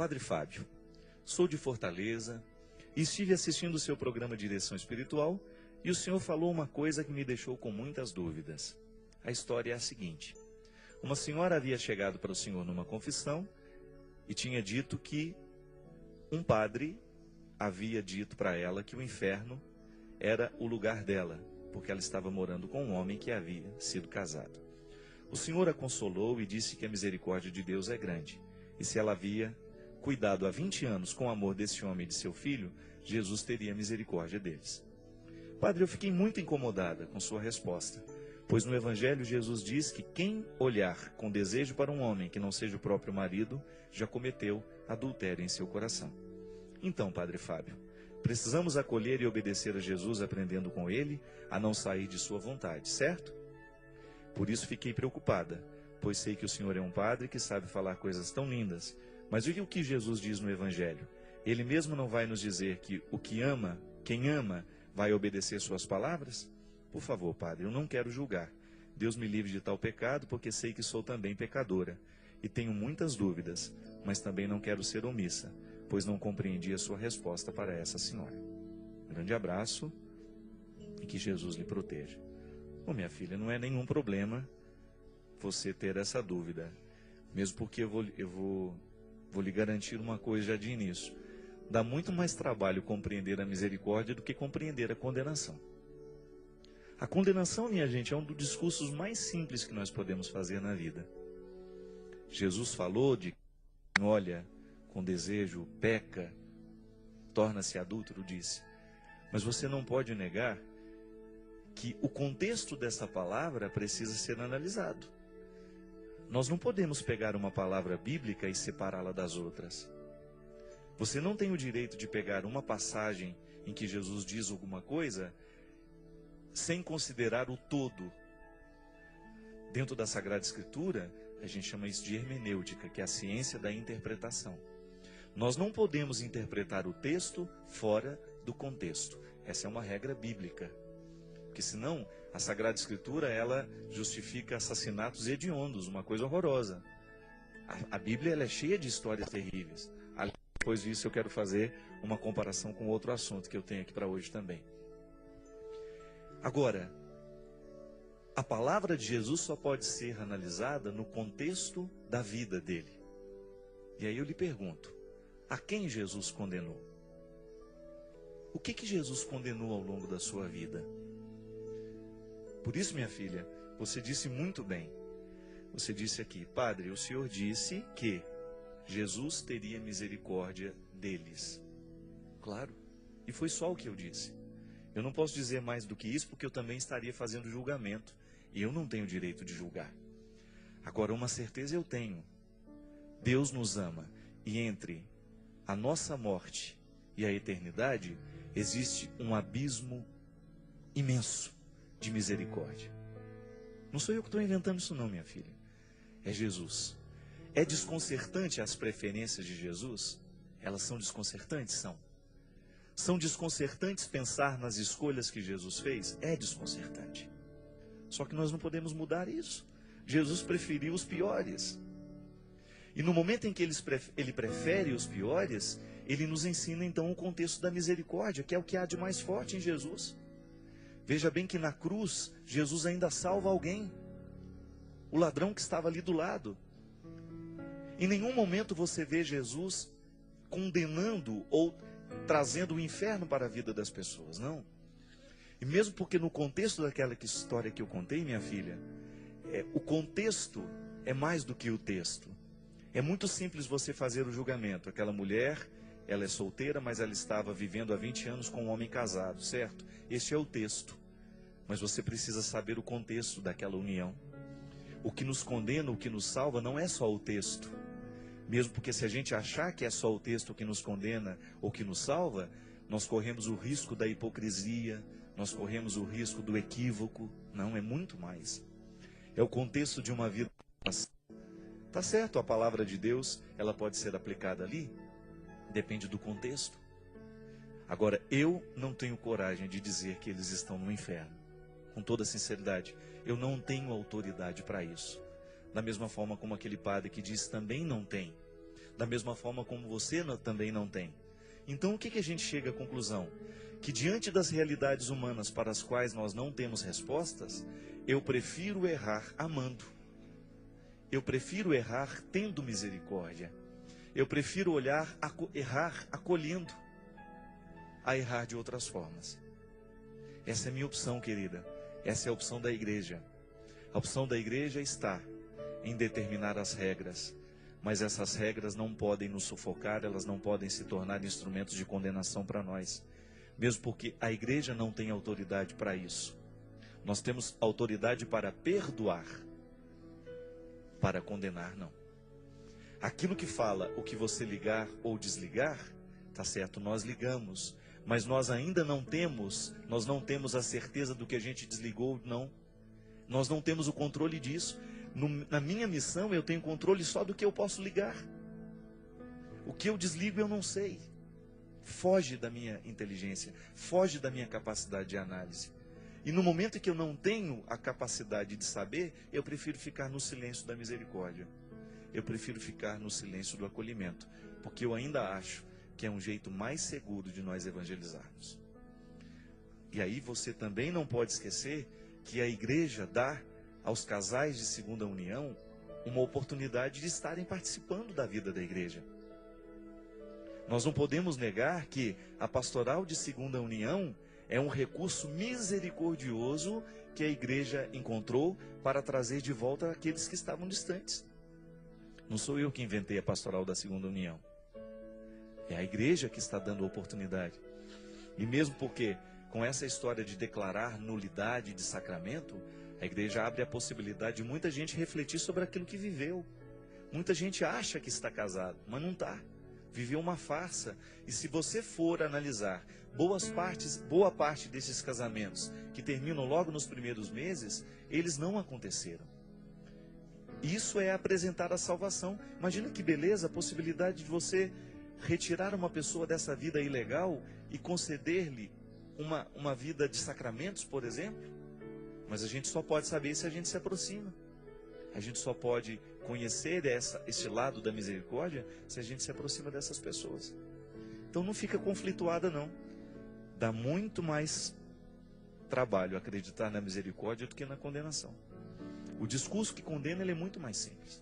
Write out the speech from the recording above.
Padre Fábio, sou de Fortaleza e estive assistindo o seu programa de Direção Espiritual e o senhor falou uma coisa que me deixou com muitas dúvidas. A história é a seguinte: uma senhora havia chegado para o senhor numa confissão e tinha dito que um padre havia dito para ela que o inferno era o lugar dela, porque ela estava morando com um homem que havia sido casado. O senhor a consolou e disse que a misericórdia de Deus é grande, e se ela havia cuidado há 20 anos com o amor desse homem e de seu filho, Jesus teria misericórdia deles. Padre, eu fiquei muito incomodada com sua resposta, pois no Evangelho Jesus diz que quem olhar com desejo para um homem que não seja o próprio marido, já cometeu adultério em seu coração. Então, Padre Fábio, precisamos acolher e obedecer a Jesus aprendendo com ele a não sair de sua vontade, certo? Por isso fiquei preocupada, pois sei que o senhor é um padre que sabe falar coisas tão lindas. Mas o que Jesus diz no Evangelho? Ele mesmo não vai nos dizer que o que ama, quem ama, vai obedecer suas palavras? Por favor, padre, eu não quero julgar. Deus me livre de tal pecado, porque sei que sou também pecadora. E tenho muitas dúvidas, mas também não quero ser omissa, pois não compreendi a sua resposta para essa senhora. Grande abraço e que Jesus lhe proteja. Bom, minha filha, não é nenhum problema você ter essa dúvida, mesmo porque eu vou lhe garantir uma coisa já de início. Dá muito mais trabalho compreender a misericórdia do que compreender a condenação. A condenação, minha gente, é um dos discursos mais simples que nós podemos fazer na vida. Jesus falou de quem olha com desejo, peca, torna-se adúltero, disse. Mas você não pode negar que o contexto dessa palavra precisa ser analisado. Nós não podemos pegar uma palavra bíblica e separá-la das outras. Você não tem o direito de pegar uma passagem em que Jesus diz alguma coisa sem considerar o todo. Dentro da Sagrada Escritura, a gente chama isso de hermenêutica, que é a ciência da interpretação. Nós não podemos interpretar o texto fora do contexto. Essa é uma regra bíblica. Porque senão, a Sagrada Escritura, ela justifica assassinatos hediondos, uma coisa horrorosa. A Bíblia, ela é cheia de histórias terríveis. Depois disso, eu quero fazer uma comparação com outro assunto que eu tenho aqui para hoje também. Agora, a palavra de Jesus só pode ser analisada no contexto da vida dele. E aí eu lhe pergunto, a quem Jesus condenou? O que Jesus condenou ao longo da sua vida? Por isso, minha filha, você disse muito bem. Você disse aqui, padre, o senhor disse que Jesus teria misericórdia deles. Claro, e foi só o que eu disse. Eu não posso dizer mais do que isso, porque eu também estaria fazendo julgamento. E eu não tenho direito de julgar. Agora, uma certeza eu tenho. Deus nos ama. E entre a nossa morte e a eternidade, existe um abismo imenso de misericórdia. Não sou eu que estou inventando isso não, minha filha. É Jesus. É desconcertante as preferências de Jesus? Elas são desconcertantes? São. São desconcertantes pensar nas escolhas que Jesus fez? É desconcertante. Só que nós não podemos mudar isso. Jesus preferiu os piores. E no momento em que ele prefere os piores, ele nos ensina então o contexto da misericórdia, que é o que há de mais forte em Jesus. Veja bem que na cruz, Jesus ainda salva alguém. O ladrão que estava ali do lado. Em nenhum momento você vê Jesus condenando ou trazendo o inferno para a vida das pessoas, não. E mesmo porque no contexto daquela história que eu contei, minha filha, o contexto é mais do que o texto. É muito simples você fazer o julgamento. Aquela mulher, ela é solteira, mas ela estava vivendo há 20 anos com um homem casado, certo? Este é o texto. Mas você precisa saber o contexto daquela união. O que nos condena, o que nos salva, não é só o texto. Mesmo porque se a gente achar que é só o texto que nos condena ou que nos salva, nós corremos o risco da hipocrisia, nós corremos o risco do equívoco. Não, é muito mais. É o contexto de uma vida. Tá certo, a palavra de Deus, ela pode ser aplicada ali, depende do contexto. Agora, eu não tenho coragem de dizer que eles estão no inferno. Com toda sinceridade, eu não tenho autoridade para isso. Da mesma forma como aquele padre que diz também não tem. da mesma forma como você também não tem. Então o que a gente chega à conclusão? Que diante das realidades humanas para as quais nós não temos respostas, eu prefiro errar amando. Eu prefiro errar tendo misericórdia. Eu prefiro errar acolhendo, a errar de outras formas. Essa é a minha opção, querida. Essa é a opção da igreja. A opção da igreja está em determinar as regras, mas essas regras não podem nos sufocar, elas não podem se tornar instrumentos de condenação para nós, mesmo porque a igreja não tem autoridade para isso. Nós temos autoridade para perdoar, para condenar não. Aquilo que fala o que você ligar ou desligar, tá certo, nós ligamos, mas nós ainda não temos a certeza do que a gente desligou ou não. Nós não temos o controle disso. Na minha missão eu tenho controle só do que eu posso ligar. O que eu desligo eu não sei. Foge da minha inteligência, foge da minha capacidade de análise. E no momento em que eu não tenho a capacidade de saber, eu prefiro ficar no silêncio da misericórdia. Eu prefiro ficar no silêncio do acolhimento, porque eu ainda acho que é um jeito mais seguro de nós evangelizarmos. E aí você também não pode esquecer que a igreja dá aos casais de segunda união uma oportunidade de estarem participando da vida da igreja. Nós não podemos negar que a pastoral de segunda união é um recurso misericordioso que a igreja encontrou para trazer de volta aqueles que estavam distantes. Não sou eu que inventei a pastoral da segunda união. É a igreja que está dando a oportunidade. E mesmo porque, com essa história de declarar nulidade de sacramento, a igreja abre a possibilidade de muita gente refletir sobre aquilo que viveu. Muita gente acha que está casado, mas não está. Viveu uma farsa. E se você for analisar boa parte desses casamentos que terminam logo nos primeiros meses, eles não aconteceram. Isso é apresentar a salvação. Imagina que beleza a possibilidade de você retirar uma pessoa dessa vida ilegal e conceder-lhe uma vida de sacramentos, por exemplo. Mas a gente só pode saber se a gente se aproxima. A gente só pode conhecer esse lado da misericórdia se a gente se aproxima dessas pessoas. Então não fica conflituada não. Dá muito mais trabalho acreditar na misericórdia do que na condenação. O discurso que condena ele é muito mais simples.